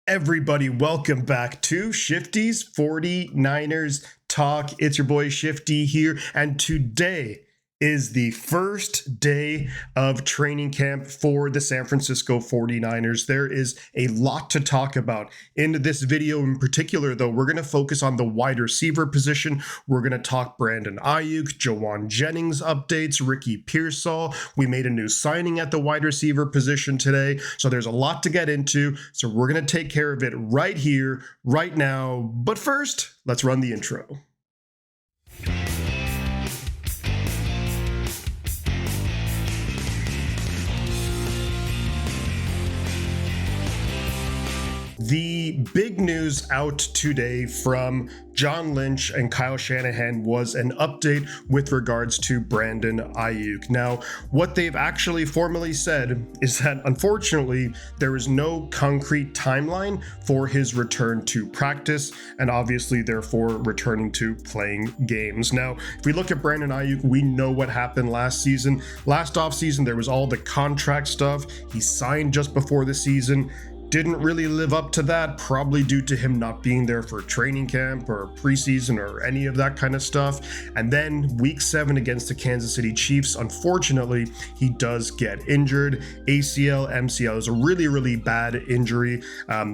Everybody, welcome back to Shifty's 49ers Talk. It's your boy Shifty here, and today is the first day of training camp for the San Francisco 49ers. There is a lot to talk about in this video. In particular, though, we're going to focus on the wide receiver position. We're going to talk Brandon Aiyuk, Jauan Jennings updates, Ricky Pearsall. We made a new signing at the wide receiver position today, so there's a lot to get into. So we're going to take care of it right here, right now. But first, let's run the intro. The big news out today from John Lynch and Kyle Shanahan was an update with regards to Brandon Aiyuk. Now, what they've actually formally said is that unfortunately there is no concrete timeline for his return to practice and obviously therefore returning to playing games. Now, if we look at Brandon Aiyuk, we know what happened last season. Last offseason, there was all the contract stuff. He signed just before the season. Didn't really live up to that, probably due to him not being there for training camp or preseason or any of that kind of stuff. And then week 7 against the Kansas City Chiefs, unfortunately, he does get injured. ACL, MCL is a really bad injury.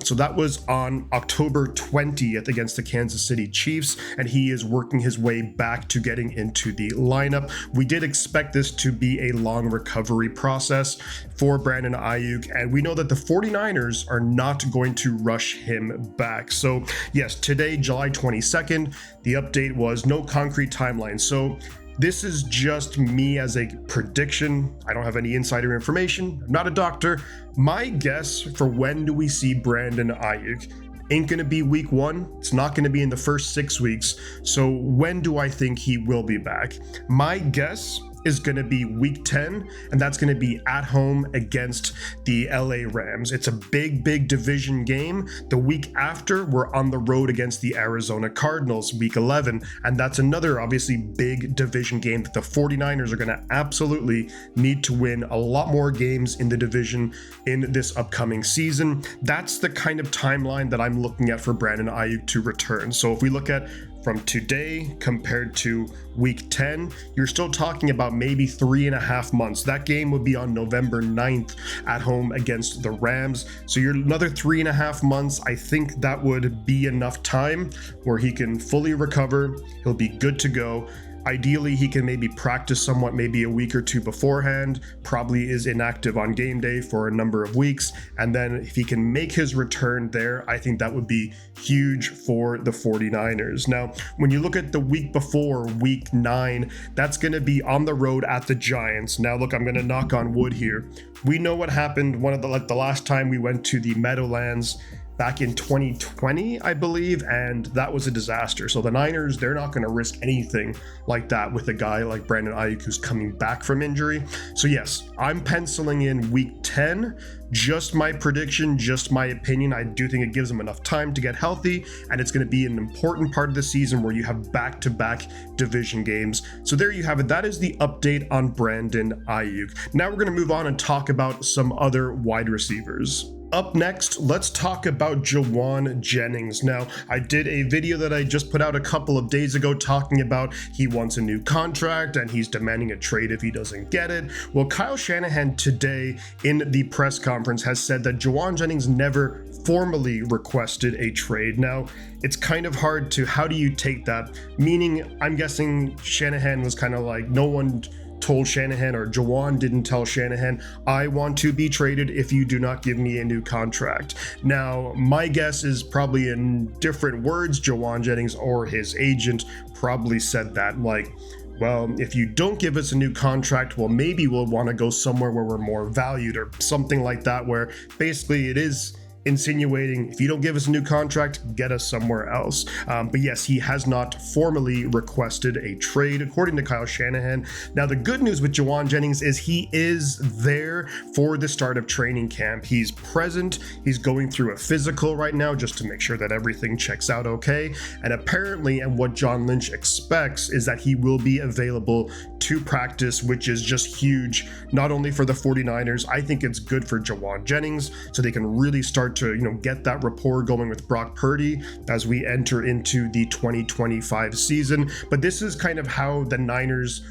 So that was on October 20th against the Kansas City Chiefs, and he is working his way back to getting into the lineup. We did expect this to be a long recovery process for Brandon Aiyuk, and we know that the 49ers are not going to rush him back. So yes, today, July 22nd, the update was no concrete timeline. So this is just me as a prediction. I don't have any insider information. I'm not a doctor. My guess for when do we see Brandon Aiyuk ain't going to be week 1. It's not going to be in the first 6 weeks. So when do I think he will be back? My guess is going to be week 10, and that's going to be at home against the LA Rams. It's a big division game. The week after, we're on the road against the Arizona Cardinals, week 11, and that's another obviously big division game that the 49ers are going to absolutely need to win a lot more games in the division in this upcoming season. That's the kind of timeline that I'm looking at for Brandon Aiyuk to return. So if we look at from today compared to week 10, you're still talking about maybe 3.5 months. That game would be on November 9th at home against the Rams. So you're another 3.5 months. I think that would be enough time where he can fully recover. He'll be good to go. Ideally, he can maybe practice somewhat, maybe a week or two beforehand, probably is inactive on game day for a number of weeks. And then if he can make his return there, I think that would be huge for the 49ers. Now, when you look at the week before, week 9, that's going to be on the road at the Giants. Now, look, I'm going to knock on wood here. We know what happened the last time we went to the Meadowlands back in 2020, I believe, and that was a disaster. So the Niners, they're not going to risk anything like that with a guy like Brandon Aiyuk who's coming back from injury. So yes, I'm penciling in week 10. Just my prediction, just my opinion. I do think it gives him enough time to get healthy, and it's going to be an important part of the season where you have back-to-back division games. So there you have it. That is the update on Brandon Aiyuk. Now we're going to move on and talk about some other wide receivers. Up next, let's talk about Jauan Jennings. Now, I did a video that I just put out a couple of days ago talking about he wants a new contract and he's demanding a trade if he doesn't get it. Well, Kyle Shanahan today in the press conference has said that Jauan Jennings never formally requested a trade. Now, it's kind of hard to, how do you take that? Meaning, I'm guessing Shanahan was kind of like, no one told Shanahan, or Jauan didn't tell Shanahan, I want to be traded if you do not give me a new contract. Now, my guess is probably in different words, Jauan Jennings or his agent probably said that, like, well, if you don't give us a new contract, well, maybe we'll want to go somewhere where we're more valued or something like that, where basically it is insinuating if you don't give us a new contract, get us somewhere else. But yes, he has not formally requested a trade, according to Kyle Shanahan. Now, the good news with Jauan Jennings is he is there for the start of training camp. He's present. He's going through a physical right now just to make sure that everything checks out okay. And apparently, and what John Lynch expects, is that he will be available to practice, which is just huge, not only for the 49ers. I think it's good for Jauan Jennings so they can really start to, get that rapport going with Brock Purdy as we enter into the 2025 season. But this is kind of how the Niners,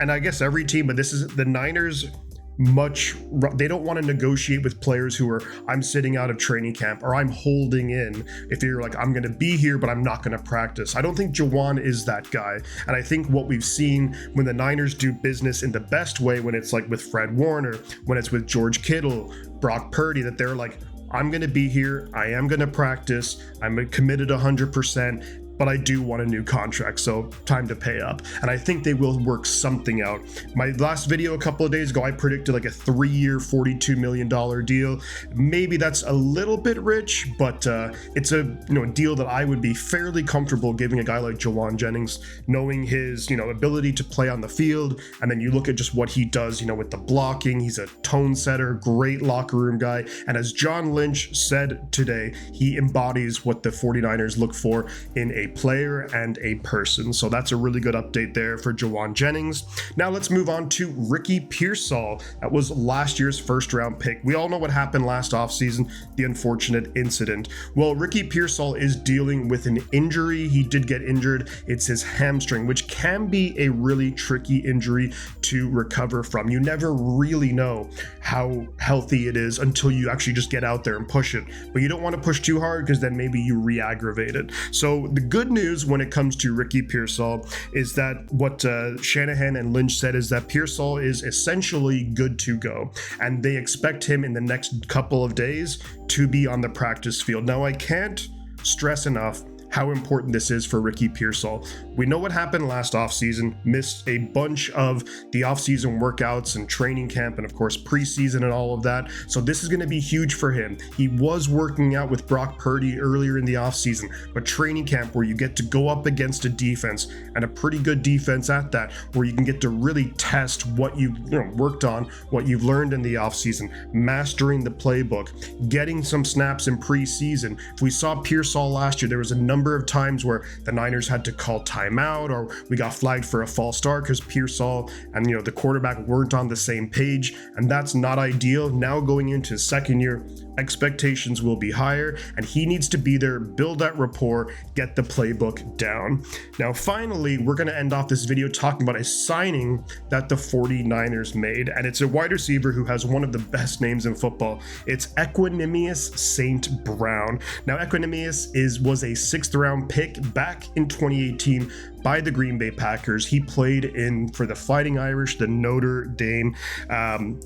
and I guess every team, but this is the Niners, they don't want to negotiate with players who are, I'm sitting out of training camp or I'm holding in. If you're like, I'm going to be here, but I'm not going to practice. I don't think Jauan is that guy. And I think what we've seen when the Niners do business in the best way, when it's like with Fred Warner, when it's with George Kittle, Brock Purdy, that they're like, I'm going to be here. I am going to practice. I'm committed 100%. But I do want a new contract, so time to pay up. And I think they will work something out. My last video a couple of days ago, I predicted like a 3-year, $42 million deal. Maybe that's a little bit rich, but it's a deal that I would be fairly comfortable giving a guy like Jauan Jennings, knowing his ability to play on the field. And then you look at just what he does, with the blocking. He's a tone setter, great locker room guy. And as John Lynch said today, he embodies what the 49ers look for in a player and a person. So that's a really good update there for Jauan Jennings. Now let's move on to Ricky Pearsall. That was last year's first round pick. We all know what happened last offseason, the unfortunate incident. Well, Ricky Pearsall is dealing with an injury. He did get injured. It's his hamstring, which can be a really tricky injury to recover from. You never really know how healthy it is until you actually just get out there and push it. But you don't want to push too hard because then maybe you re-aggravate it. So the good news when it comes to Ricky Pearsall is that what Shanahan and Lynch said is that Pearsall is essentially good to go, and they expect him in the next couple of days to be on the practice field. Now, I can't stress enough how important this is for Ricky Pearsall. We know what happened last offseason, missed a bunch of the offseason workouts and training camp and of course preseason and all of that. So this is going to be huge for him. He was working out with Brock Purdy earlier in the offseason, but training camp where you get to go up against a defense, and a pretty good defense at that, where you can get to really test what you've worked on, what you've learned in the offseason, mastering the playbook, getting some snaps in preseason. If we saw Pearsall last year, there was a number of times where the Niners had to call timeout or we got flagged for a false start because Pearsall and the quarterback weren't on the same page, and that's not ideal. Now going into his second year, expectations will be higher and he needs to be there, build that rapport, get the playbook down. Now finally, we're going to end off this video talking about a signing that the 49ers made, and it's a wide receiver who has one of the best names in football. It's Equanimeous St. Brown. Now Equanimeous was a 6th round pick back in 2018 by the Green Bay Packers. He played for the Fighting Irish, the Notre Dame.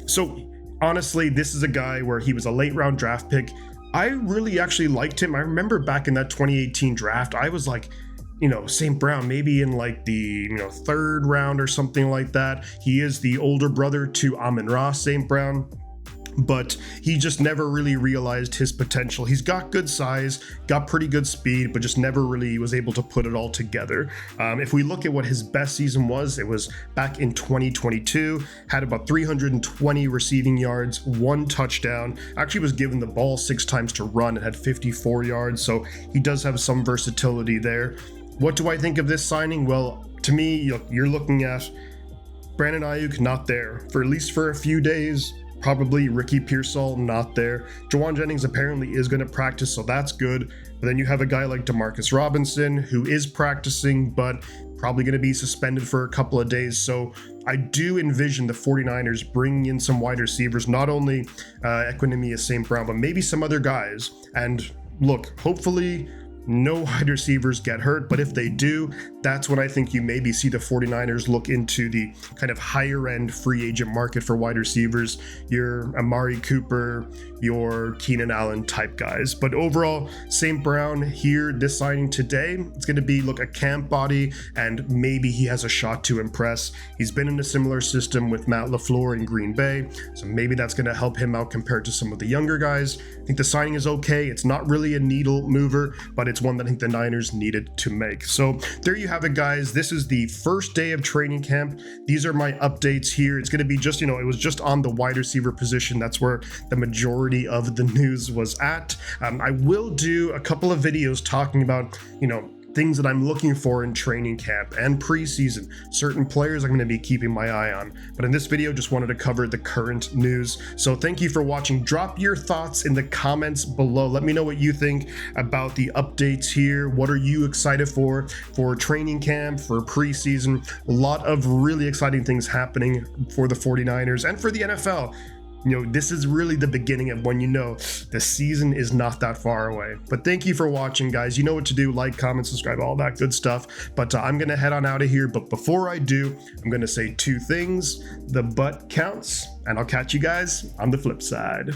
So honestly, this is a guy where he was a late round draft pick. I really actually liked him. I remember back in that 2018 draft, I was like, St. Brown, maybe in like the 3rd round or something like that. He is the older brother to Amon-Ra St. Brown, but he just never really realized his potential. He's got good size, got pretty good speed, but just never really was able to put it all together. If we look at what his best season was, it was back in 2022, had about 320 receiving yards, 1 touchdown, actually was given the ball 6 times to run and had 54 yards, so he does have some versatility there. What do I think of this signing? Well, to me, you're looking at Brandon Aiyuk not there, for at least for a few days. Probably Ricky Pearsall not there. Jauan Jennings apparently is going to practice, so that's good. But then you have a guy like Demarcus Robinson who is practicing, but probably going to be suspended for a couple of days. So I do envision the 49ers bringing in some wide receivers, not only Equanimeous St. Brown, but maybe some other guys. And look, hopefully no wide receivers get hurt, but if they do, that's when I think you maybe see the 49ers look into the kind of higher end free agent market for wide receivers, your Amari Cooper, your Keenan Allen type guys. But overall, St. Brown here, this signing today, it's going to be a camp body, and maybe he has a shot to impress. He's been in a similar system with Matt LaFleur in Green Bay, so maybe that's going to help him out compared to some of the younger guys. I think the signing is okay. It's not really a needle mover, but it's one that I think the Niners needed to make. So there you have it, guys. This is the first day of training camp. These are my updates here. It's going to be just, it was just on the wide receiver position. That's where the majority of the news was at. I will do a couple of videos talking about, things that I'm looking for in training camp and preseason, certain players I'm going to be keeping my eye on. But in this video, just wanted to cover the current news. So thank you for watching. Drop your thoughts in the comments below. Let me know what you think about the updates here. What are you excited for training camp, for preseason? A lot of really exciting things happening for the 49ers and for the NFL. You know, this is really the beginning of when you know the season is not that far away. But thank you for watching, guys. You know what to do. Like, comment, subscribe, all that good stuff. But I'm going to head on out of here. But before I do, I'm going to say two things. The butt counts, and I'll catch you guys on the flip side.